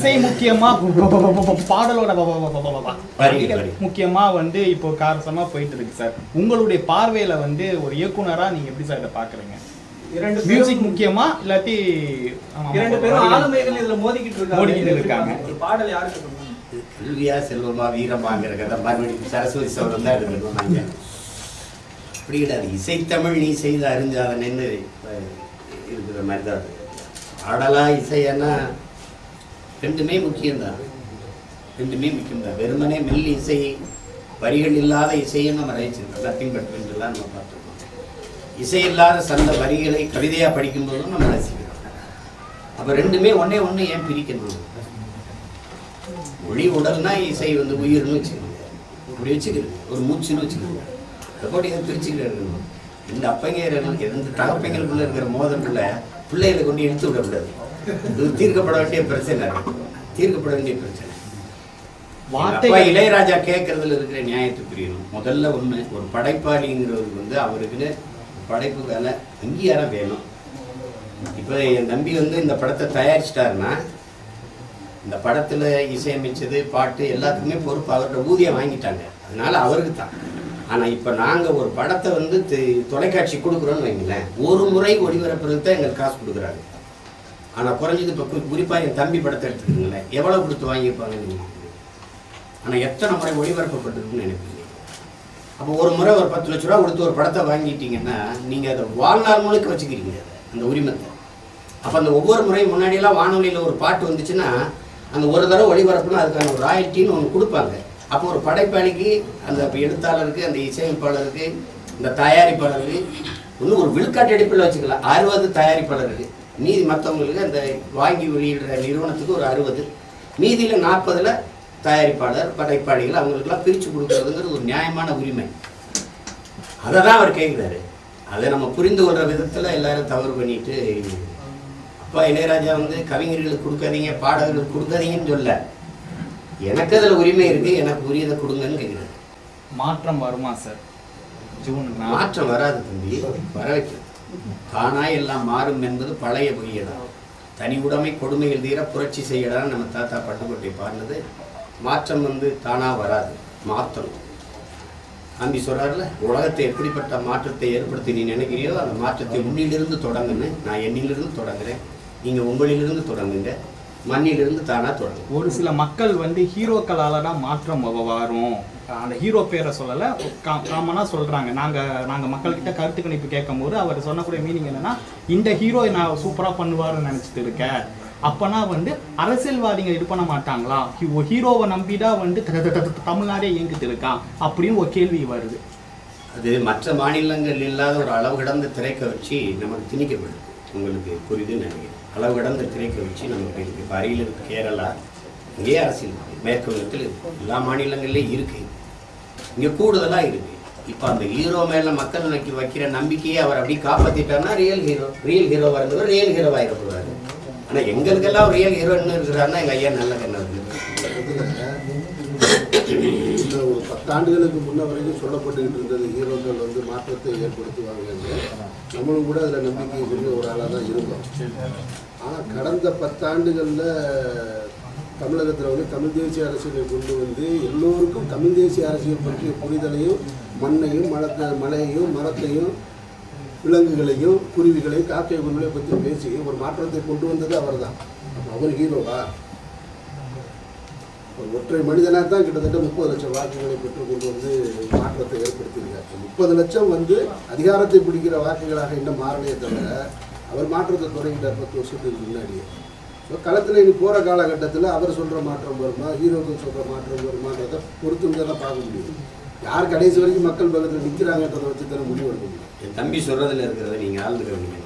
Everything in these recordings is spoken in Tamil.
இசை முக்கியமா பாடலோட முக்கியமா வந்து இப்போ காரசமா போயிட்டு இருக்கு சார். உங்களுடைய பார்வையில வந்து ஒரு இயக்குனரா நீங்க எப்படி சார் இதை பாக்குறீங்க? மியூசிக் முக்கியமா இல்லாட்டி இரண்டு பேரும் ஆளுமைகள் இதுல மோதிக்கிட்டு இருக்காங்க. பாடல் யாருக்கு கல்வியா செல்வமா வீரமாங்கிற கதை மறுபடியும் சரஸ்வதி சௌரம் தான் எடுக்கணும். அப்படி கிடையாது. இசைத்தமிழ் நீ செய்த அறிஞ்சாதனன்னு இருக்கிற மாதிரி தான். பாடலா இசைன்னா ரெண்டுமே முக்கியம்தான். ரெண்டுமே முக்கியம்தான். வெறுமனே மெல் இசை வரிகள் இல்லாத இசையும் நம்ம ரசிச்சிருக்கோம். நத்திங் பட் வென்றெல்லாம் நம்ம பார்த்துருக்கோம். இசை இல்லாத சந்த வரிகளை கவிதையாக படிக்கும்போதும் நம்ம ரசிக்கிறோம். அப்போ ரெண்டுமே ஒன்றே ஒன்று ஏன் பிரிக்கணும்? மொழி உடல்னா இசை வந்து உயிர்னு வச்சுக்கோங்க. அப்படி வச்சுக்கிறது ஒரு மூச்சுன்னு வச்சுக்கோங்க. அதை போட்டு இதை பிரிச்சுக்கிறது. இந்த அப்பங்க எந்த தகப்பங்களுக்குள்ள இருக்கிற மோதலுக்குள்ள பிள்ளைகளை கொண்டு இழுத்து விடக்கூடாது. இது தீர்க்கப்பட வேண்டிய பிரச்சனை. தீர்க்கப்பட வேண்டிய பிரச்சனை. இளையராஜா கேட்கறதுல இருக்கிற நியாயத்தை புரியணும். முதல்ல ஒண்ணு, ஒரு படைப்பாளிங்கிறவருக்கு வந்து அவருக்குன்னு படைப்பு வேலை அங்கீகாரம் வேணும். இப்போ என் தம்பி வந்து இந்த படத்தை தயாரிச்சிட்டாருன்னா இந்த படத்துல இசையமைச்சது பாட்டு எல்லாத்துக்குமே பொறுப்பு அவர்கிட்ட ஊதியம் வாங்கிட்டாங்க. அதனால அவருக்கு தான். ஆனா இப்ப நாங்க ஒரு படத்தை வந்து தொலைக்காட்சி கொடுக்குறோன்னு வைங்களேன், ஒரு முறை ஒளிபரப்புறதுக்கு தான் எங்களுக்கு காசு கொடுக்குறாங்க. ஆனா குறைஞ்சது இப்ப குறிப்பா என் தம்பி படத்தை எடுத்துக்கீங்களேன், எவ்வளவு கொடுத்து வாங்கியிருப்பாங்க நீங்க? ஆனா எத்தனை முறை ஒளிபரப்பப்பட்டிருக்குன்னு நினைப்பீங்க? அப்போ ஒரு முறை ஒரு 10 லட்ச ரூபா கொடுத்து ஒரு படத்தை வாங்கிட்டீங்கன்னா நீங்க அதை வாழ்நாள் முழுக்க வச்சுக்கிறீங்க அந்த உரிமத்தை. அப்ப அந்த ஒவ்வொரு முறையும் முன்னாடியெல்லாம் வானொலியில ஒரு பாட்டு வந்துச்சுன்னா அந்த ஒரு தடவை ஒளிபரப்புனா அதுக்கான ஒரு ராயல்ட்டின்னு ஒன்று கொடுப்பாங்க. அப்போ ஒரு படைப்பாளிக்கு, அந்த எழுத்தாளருக்கு, அந்த இசையமைப்பாளருக்கு, இந்த தயாரிப்பாளருக்கு இன்னும் ஒரு விழுக்காட்டு அடிப்பில் வச்சுக்கலாம். 60 தயாரிப்பாளருக்கு, மீதி மற்றவங்களுக்கு அந்த வாங்கி வெளியிடுற நிறுவனத்துக்கு ஒரு 60, மீதியில் 40 தயாரிப்பாளர் படைப்பாளிகள் அவங்களுக்கெல்லாம் பிரித்து கொடுக்குறதுங்கிறது ஒரு நியாயமான உரிமை. அதை தான் அவர் கேட்குறாரு. அதை நம்ம புரிந்து கொள்கிற விதத்தில் எல்லாரும் தவறு பண்ணிட்டு, அப்பா இளையராஜா வந்து கவிஞர்களுக்கு கொடுக்காதீங்க, பாடகர்களுக்கு கொடுக்காதீங்கன்னு சொல்ல, எனக்கு அதில் உரிமை இருக்கு, எனக்கு உரியதை கொடுங்கன்னு கேட்குறாரு. மாற்றம் வருமா சார்? மாற்றம் வராது தம்பி, வர வைக்கிறது. தானாய் எல்லாம் மாறும் என்பது பழைய பொய்யதான். தனி உடைமை கொடுமைகள் தீர புரட்சி செய்யடான்னு நம்ம தாத்தா பட்டுக்கோட்டை பாடினது. மாற்றம் வந்து தானா வராது, மாற்றணும். அம்பி சொல்றாருல, உலகத்தை எப்படிப்பட்ட மாற்றத்தை ஏற்படுத்தி நீ நினைக்கிறியோ அந்த மாற்றத்தை உன்னிலிருந்து தொடங்குன்னு. நான் என்னிலிருந்து தொடங்குறேன், நீங்க உங்களிலிருந்து தொடங்குங்க, மண்ணிலிருந்து தானா தொடங்கும். ஒரு சில மக்கள் வந்து ஹீரோக்களால தான் மாற்றம் வரும், அந்த ஹீரோ பேரை சொல்லலை, காமனா சொல்றாங்க. நாங்க மக்கள்கிட்ட கருத்து கணிப்பு கேட்கும் போது அவர் சொன்னக்கூடிய மீனிங் என்னன்னா, இந்த ஹீரோ நான் சூப்பரா பண்ணுவாருன்னு நினைச்சிட்டு இருக்கேன். அப்பனா வந்து அரசியல்வாதிகள் இது பண்ண மாட்டாங்களா? ஹீரோவை நம்பிதான் வந்து தமிழ்நாடே இயங்கிட்டு இருக்கான் அப்படின்னு ஒரு கேள்வி வருது. அது மற்ற மாநிலங்கள் இல்லாத ஒரு அளவு கடந்த திரைக்க வச்சு நமக்கு திணிக்கப்படுது. உங்களுக்கு புரியுதுன்னு நினைக்கிறேன். அளவு கடந்த திரைக்க வச்சு நமக்கு இருக்கு. இப்போ அருகில் இருக்கு கேரளா, இங்கேயே அரசியல் இருக்கு. மேற்கு வங்கத்தில் இருக்கு. எல்லா மாநிலங்கள்லேயும் இருக்கு. இங்கே கூடுதலாக இருக்கு. இப்போ அந்த ஹீரோ மேலே மக்கள் வைக்கிற நம்பிக்கையை அவர் அப்படி காப்பாற்றிட்டாருன்னா ரியல் ஹீரோவாக இருந்தவர் ரியல் ஹீரோவாக இருக்கக்கூடாது. ஆனால் எங்களுக்கெல்லாம் ரியல் ஹீரோ என்ன இருக்கிறாருன்னா எங்கள் ஐயா நல்ல கண்ணு இருக்கு. இந்த ஒரு 10 ஆண்டுகளுக்கு முன்ன வரைக்கும் சொல்லப்பட்டுக்கிட்டு இருந்தது ஹீரோக்கள் வந்து மாற்றத்தை ஏற்படுத்துவாங்க. நம்மளும் கூட அதில் நம்பிக்கை கொண்டு ஒரு ஆளாக தான் இருந்தோம். ஆனால் கடந்த 10 ஆண்டுகளில் தமிழகத்தில் வந்து தமிழ் தேசிய அரசியலை கொண்டு வந்து எல்லோருக்கும் தமிழ் தேசிய அரசியல் பற்றிய புரிதலையும், மண்ணையும் மலையையும் மரத்தையும் விலங்குகளையும் குருவிகளையும் காக்கை குருவிகளை பற்றி பேசி ஒரு மாற்றத்தை கொண்டு வந்தது அவர் தான். அவர் ஹீரோவா? ஒரு ஒற்றை மனிதனாக தான் கிட்டத்தட்ட 30 லட்சம் வாக்குகளை பெற்றுக் கொண்டு வந்து மாற்றத்தை ஏற்படுத்தியிருக்காரு. 30 லட்சம் வந்து அதிகாரத்தை பிடிக்கிற வாக்குகளாக இன்னும் மாறலையே தவிர அவர் மாற்றத்தை தொடங்கிட்டார் 10 வருஷத்துக்கு முன்னாடியே. ஸோ களத்தில் இனி போகிற காலகட்டத்தில் அவர் சொல்கிற மாற்றம் வருமா, ஹீரோக்கள் சொல்கிற மாற்றம் வருமானதை பொறுத்து தான் பார்க்க முடியும். யார் கடைசி வரைக்கும் மக்கள் பக்கத்தில் நிற்கிறாங்கன்றதை வச்சு தானே முடிவு எடுக்க முடியும். என் தம்பி சொல்கிறதுல இருக்கிறத நீங்கள் ஆழ்ந்துக்கிறீங்க.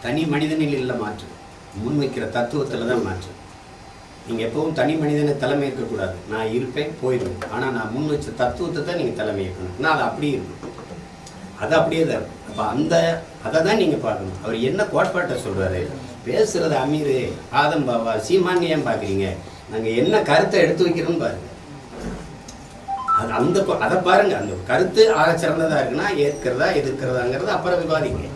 தனி மனிதனில் இல்லை மாற்றம், முன்வைக்கிற தத்துவத்தில் தான் மாற்றம். நீங்கள் எப்பவும் தனி மனிதனை தலைமை இருக்கக்கூடாது. நான் இருப்பேன், போயிடுவேன். ஆனால் நான் முன் வச்ச தத்துவத்தை தான் நீங்கள் தலைமை இருக்கணும். நான் அது அப்படியே இருக்கும், அது அப்படியே தான் இருக்கும். அப்போ அதை தான் நீங்கள் பார்க்கணும். அவர் என்ன கோட்பாட்டை சொல்கிறாரு, பேசுகிறது அமீர் ஆதம் பாபா சீமான்னு ஏன் பார்க்குறீங்க? நாங்கள் என்ன கருத்தை எடுத்து வைக்கிறோன்னு பாருங்கள். அது அதை பாருங்கள். அந்த கருத்து ஆக சிறந்ததாக இருக்குன்னா ஏற்கிறதா எதிர்க்கிறதாங்கிறது அப்புறம் விவாதிங்க.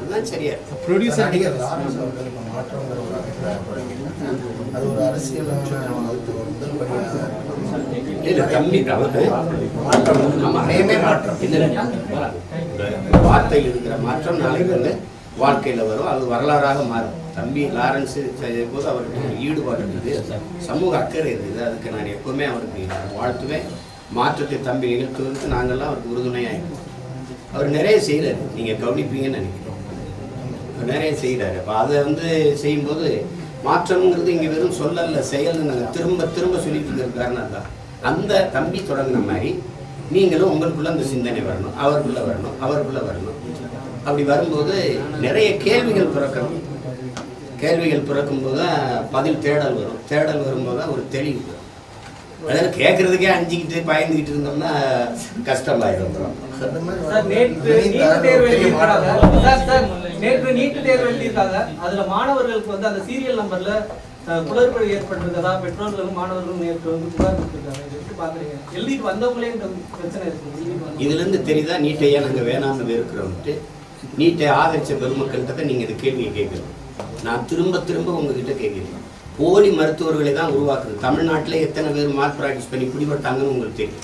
அதுதான் சரியா. ப்ரொடியூசர் நடிகர் லாரன்ஸ் அவர்கள் இப்போ மாற்றங்கிற ஒரு அபிப்பிராயம் தொடங்கினாங்க. அது ஒரு அரசியலான முதல் படியாக இல்லை தம்பி மாற்றம். ஆமா நேமே மாற்றம். வார்த்தையில் இருக்கிற மாற்றம் நாளைக்கு வந்து வாழ்க்கையில் வரும். அது வரலாறாக மாறும். தம்பி லாரன்ஸ் செய்யும் போது அவருக்கு ஒரு ஈடுபாடு இருக்குது, சமூக அக்கறை இருக்குது. அதுக்கு நான் எப்பவுமே அவருக்கு வாழ்த்துவேன். மாற்றத்தை தம்பி நிகழ்த்துவதற்கு நாங்கள்லாம் அவருக்கு உறுதுணையாக இருக்கோம். அவர் நிறைய செய்கிறார், நீங்கள் கவனிப்பீங்கன்னு நினைக்கிறோம். அவர் நிறைய செய்கிறாரு. அப்போ அதை வந்து செய்யும்போது மாற்றம்ங்கிறது இங்கே வெறும் சொல்லல, செயல்னு நாங்கள் திரும்ப திரும்ப சொல்லிட்டு இருக்கிற காரணம் தான். அந்த தம்பி தொடங்கின மாதிரி நீங்களும் உங்களுக்குள்ள அந்த சிந்தனை வரணும், அவருக்குள்ள வரணும், அவருக்குள்ள வரணும். அப்படி வரும்போது நிறைய கேள்விகள் பிறக்கணும். கேள்விகள் பிறக்கும்போது தான் பதில் தேடல் வரும். தேடல் வரும்போது தான் ஒரு தெளிவு வரும். அதாவது கேட்கறதுக்கே அஞ்சிக்கிட்டு பயந்துக்கிட்டு இருந்தோம்னா கஷ்டமாயிடும். நேற்று நீட் தேர்வு எழுதியிருக்காங்க. அதுல மாணவர்களுக்கு வந்து அந்த சீரியல் நம்பர்ல குளறுபடி ஏற்பட்டிருக்கதா பெற்றோர்களும் மாணவர்களும் நேற்று வந்து புகார் கொடுத்திருக்காங்க. இதை எப்படி பாக்குறீங்க? எழுதிட்டு வந்தவங்களே இந்த பிரச்சனை இருக்கு. இதுல இருந்து தெரியுதா நீட்டையா நாங்க வேணாம்னு இருக்கிறோம்ட்டு. நீட்டை ஆதரிச்ச பெருமக்கள்கிட்ட நீங்க இந்த கேள்வியை கேட்கணும். நான் திரும்ப திரும்ப உங்ககிட்ட கேட்கிறேன். போலி மருத்துவர்களை தான் உருவாக்குது. தமிழ்நாட்டில் எத்தனை பேர் மார்க் ப்ராக்டிஸ் பண்ணி பிடிபட்டாங்கன்னு உங்களுக்கு தெரியும்.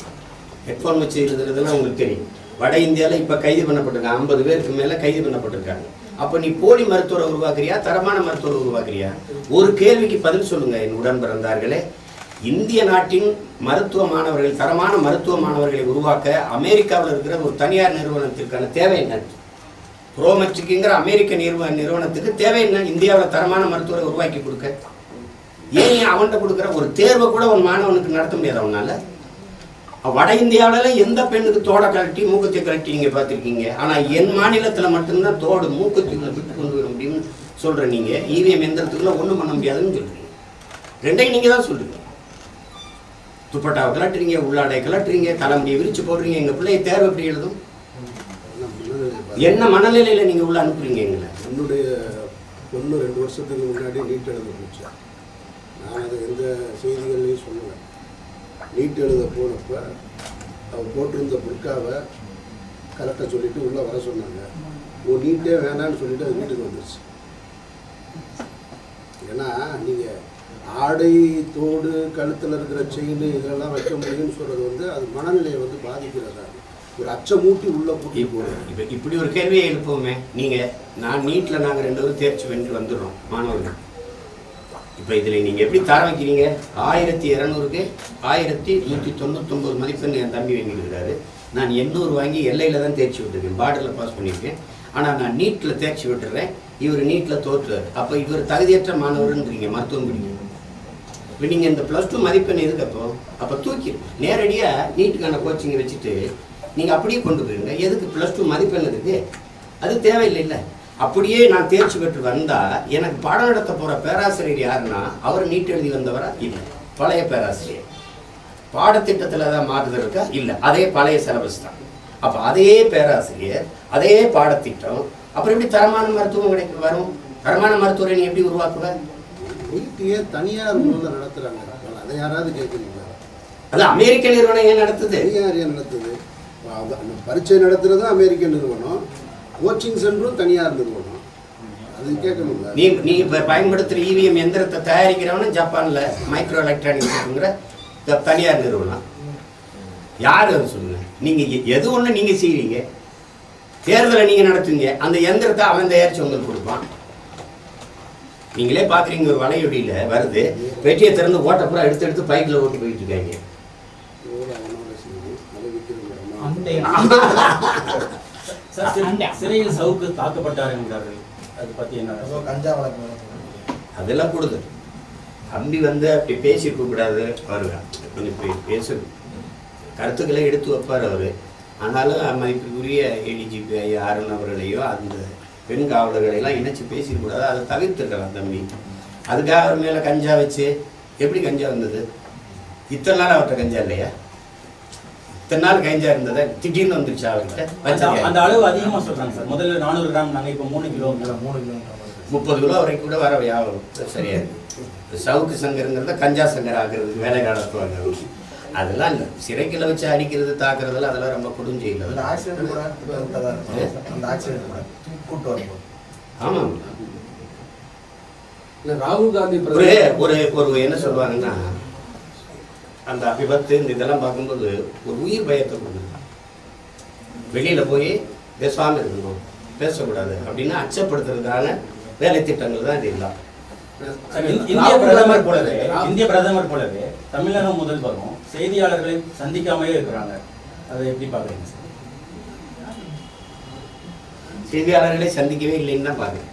ஹெட்ஃபோன் வச்சு எழுதுறதுலாம் உங்களுக்கு தெரியும். வட இந்தியாவில் இப்போ கைது பண்ணப்பட்டிருக்காங்க. 50 பேருக்கு மேலே கைது பண்ணப்பட்டிருக்காங்க. அப்போ நீ போலி மருத்துவரை உருவாக்குறியா, தரமான மருத்துவரை உருவாக்குறியா? ஒரு கேள்விக்கு பதில் சொல்லுங்க என் உடன் பிறந்தார்களே. இந்திய நாட்டின் மருத்துவ மாணவர்கள், தரமான மருத்துவ மாணவர்களை உருவாக்க அமெரிக்காவில் இருக்கிற ஒரு தனியார் நிறுவனத்திற்கான தேவை என்ன? ப்ரோமெட்ரிக்குங்கிற அமெரிக்க நிறுவனத்துக்கு தேவை என்ன? இந்தியாவில் தரமான மருத்துவரை உருவாக்கி கொடுக்க. ஏன் அவன்கிட்ட கொடுக்குற ஒரு தேர்வை கூட ஒரு மாணவனுக்கு நடத்த முடியாது அவனால? வட இந்தியாவில எந்த பெண்ணுக்கு தோடை கழட்டி மூக்கத்தை கழட்டி நீங்க பார்த்துருக்கீங்க. ஆனால் என் மாநிலத்தில் மட்டும்தான் தோடு மூக்கத்துக்குள்ள விட்டு கொண்டு வர முடியும்னு சொல்ற நீங்க. இவிஎம் எந்திரத்துக்குள்ள ஒன்றும் பண்ண முடியாதுன்னு சொல்றீங்க. ரெண்டையும் நீங்க தான் சொல்றீங்க. துப்பட்டாவை கலட்டுறீங்க, உள்ளாடை கலட்டுறீங்க, தலைமுடியை விரிச்சு போடுறீங்க. எங்க பிள்ளைய தேர்வு எப்படி எழுதும்? என்ன மனநிலையில நீங்க உள்ள அனுப்புறீங்க எங்களை? என்னுடைய பொண்ணு 2 வருஷத்துக்கு முன்னாடி நீட் எழுத போச்சா. நான் அதை எந்த செய்திகள்லையும் சொல்லலை. நீட் எழுத போனப்போ அவள் போட்டிருந்த புர்காவை கரெக்டாக சொல்லிட்டு உள்ளே வர சொன்னாங்க. நீட்டே வேணான்னு சொல்லிட்டு அது வீட்டுக்கு வந்துருச்சு. ஏன்னா நீங்கள் ஆடை, தோடு, கழுத்தில் இருக்கிற செயின் இதெல்லாம் வைக்க முடியும்னு சொல்கிறது வந்து அது மனநிலையை வந்து பாதிக்கிறதா, ஒரு அச்சமூட்டி உள்ள கூட்டி போடுறோம். இப்போ இப்படி ஒரு கேள்வியை எழுப்புவோமே. நான் நீட்டில் நாங்கள் 2 பேரும் தேர்ச்சி வென்று வந்துடுறோம் மாணவர்கள். இப்போ இதில் நீங்கள் எப்படி தர வைக்கிறீங்க? 1200க்கு 1199 மதிப்பெண் என் தம்பி வாங்கியிருக்கிறாரு. நான் 800 வாங்கி எல்லையில் தான் தேர்ச்சி விட்டுருக்கேன், பார்டரில் பாஸ் பண்ணியிருக்கேன். ஆனால் நான் நீட்டில் தேர்ச்சி விட்டுறேன், இவர் நீட்டில் தோற்றுறாரு. அப்போ இவர் தகுதியற்ற மாணவர்ன்றீங்க, மருத்துவம் படிங்க. இப்போ நீங்கள் இந்த +2 மதிப்பெண் எதுக்கு? அப்போ தூக்கி நேரடியாக நீட்டுக்கான கோச்சிங்கை வச்சுட்டு நீங்கள் அப்படியே கொண்டு போயிருங்க. எதுக்கு +2 மதிப்பெண் இருக்கு? அது தேவையில்லை. இல்லை அப்படியே நான் தேர்ச்சி பெற்று வந்தால் எனக்கு பாடம் நடத்த போகிற பேராசிரியர் யாருன்னா அவர் நீட் எழுதி வந்தவரா? இல்லை, பழைய பேராசிரியர். பாடத்திட்டத்தில் தான் மாறுதல் இருக்கா? இல்லை, அதே பழைய சிலபஸ் தான். அப்போ அதே பேராசிரியர், அதே பாடத்திட்டம், அப்புறம் எப்படி தரமான மருத்துவம் வரும்? தரமான மருத்துவரை நீ எப்படி உருவாக்குவ? நீட்டியே தனியார் முதல்ல நடத்துகிறாங்க. அதை யாராவது கேட்குறீங்களா? அது அமெரிக்க நிறுவனம் ஏன் நடத்துது? தனியார் ஏன் நடத்துது? பரீட்சை நடத்துறதும் அமெரிக்க நிறுவனம், கோச்சிங் சென்டரும் தனியார் நிறுவனம். அது கேட்கணுங்களா? நீ இப்போ பயன்படுத்துகிற இவிஎம் எந்திரத்தை தயாரிக்கிறவனும் ஜப்பானில் மைக்ரோ எலக்ட்ரானிக்ஸ்ங்கிற தனியார் நிறுவனம். யார் அது சொல்லுங்க? நீங்கள் எது ஒன்று நீங்கள் செய்கிறீங்க, தேர்தலை நீங்கள் நடத்துவீங்க, அந்த எந்திரத்தை அவன் தயாரித்து உங்களுக்கு கொடுப்பான். நீங்களே பார்க்குறீங்க, ஒரு வலையொலியில் வருது, பெட்டியை திறந்து ஓட்ட பூரா எடுத்து பைக்கில் ஓட்டி போயிட்டு இருக்காங்க. சிறையில் சவுக்கு தாக்கப்பட்டார் என்கிறார்கள். அது பத்தி என்ன? கஞ்சா வழக்கு அதெல்லாம் கொடுது. தம்பி வந்து அப்படி பேசியிருக்க கூடாது. வருவேன் கொஞ்சம் பேசணும், கருத்துக்களை எடுத்து வைப்பார் அவர். ஆனாலும் மதிப்புக்குரிய ஏடிஜிபி அருண் அவர்களையோ அந்த பெண் காவலர்களையெல்லாம் இணைச்சி பேசிடக்கூடாது. அதை தவிர்த்துருக்கலாம் தம்பி. அதுக்காக அவர் மேலே கஞ்சா வச்சு எப்படி கஞ்சா வந்தது? இத்தனை நாள் அவர்கிட்ட கஞ்சா இல்லையா? இத்தனை நாள் கஞ்சா இருந்ததை திடீர்னு வந்துருச்சு அவர்கிட்ட. அந்த அளவு அதிகமாக சொல்கிறாங்க சார். முதல்ல 400 கிராம், நாங்கள் இப்போ 3 கிலோ 30 கிலோ வரைக்கும் கூட வர வியாபாரம் சரியா இருக்கு. சவுக்கு சங்கருங்கிறத கஞ்சா சங்கர் ஆக்குறதுக்கு வேலை நடத்துவாங்க. அதெல்லாம் இல்லை, சிறைக்கில் வச்சு அடிக்கிறது, தாக்குறதுல அதெல்லாம் ரொம்ப கொடுஞ்செயல். அந்த ஆக்சிடென்ட் கூட அந்த ஆக்சிடென்ட் கூட கூட்டு வரும்போது ஆமாம். இல்ல ராகுல் காந்தி ஒரு பிரதமர் ஒரு ஒரு என்ன சொல்லுவாங்கன்னா, அந்த விபத்து இந்த இதெல்லாம் பார்க்கும்போது ஒரு உயிர் பயத்தை கொண்டு வெளியில போய் பேசாம இருக்கணும், பேசக்கூடாது அப்படின்னு அச்சப்படுத்துறதுக்கான வேலை திட்டங்கள் தான் இது எல்லாம். இந்திய பிரதமர் போலவே தமிழக முதல்வரும் செய்தியாளர்களை சந்திக்காமலே இருக்கிறாங்க. அதை எப்படி பாக்குறீங்க சார்? செய்தியாளர்களை சந்திக்கவே இல்லைன்னு தான் பாருங்க.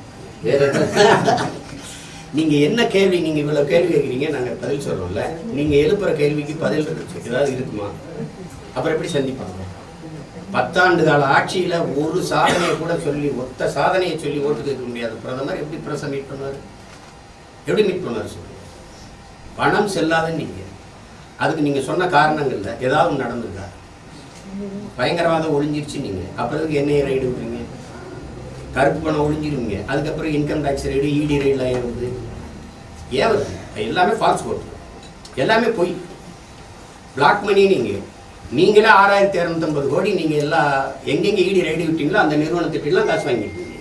நீங்க என்ன கேள்வி, நீங்க இவ்வளவு கேள்வி கேட்குறீங்க, நாங்க பதில் சொல்றோம்ல. நீங்க எழுப்புற கேள்விக்கு பதில் ஏதாவது இருக்குமா? அப்புறம் எப்படி சந்திப்பாங்க? 10 ஆண்டு கால ஆட்சியில ஒரு சாதனையை கூட சொல்லி, ஒத்த சாதனையை சொல்லி ஓட்டு கேட்க முடியாத பிரதமர் எப்படி பிரசம் மீட் பண்ணுவார்? எப்படி மீட் பண்ணுவார் சொல்லுங்க? பணம் செல்லாத நீங்க, அதுக்கு நீங்க சொன்ன காரணங்கள்ல ஏதாவது நடந்திருக்கா? பயங்கரவாதம் ஒழிஞ்சிருச்சு நீங்க, அப்புறம் என்ஐஏ ரைடு விடுறீங்க, கருப்பு பணம் ஒழிஞ்சிருவீங்க, அதுக்கப்புறம் இன்கம் டேக்ஸ் ரைடு, இடி ரைடுலாம் ஏறுது. ஏன் வருது? எல்லாமே ஃபால்ஸ் கோட், எல்லாமே பொய், பிளாக் மணி. நீங்களே 6250 கோடி நீங்க எல்லாம் எங்கெங்க இடி ரைடு விட்டீங்களோ அந்த நிறுவனத்திட்டெல்லாம் காசு வாங்கிட்டீங்க.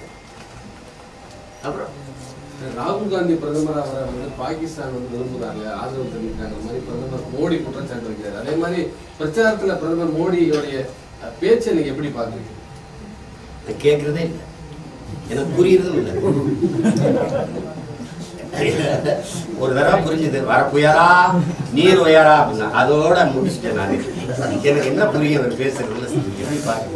அப்புறம் ராகுல் காந்தி பிரதமர் அவரை வந்து பாகிஸ்தான் வந்து விரும்புறாங்க, ஆதரவு தெரிவிக்கிறாங்க மாதிரி பிரதமர் மோடி குற்றச்சாட்டு வைக்கிறார். அதே மாதிரி பிரச்சாரத்துல பிரதமர் மோடியோடைய பேச்சை நீங்க எப்படி பாக்குறீங்க? நான் கேட்கறதே இல்லை, எனக்கு புரியுறதும் இல்லை. ஒரு தடவை புரிஞ்சுது, வர புயலா நீர் உயரா அப்படின்னா அதோட முடிச்சுட்டேன் நான். எனக்கு என்ன புரியும் அவர் பேசுறதுல. எப்படி பாருங்க.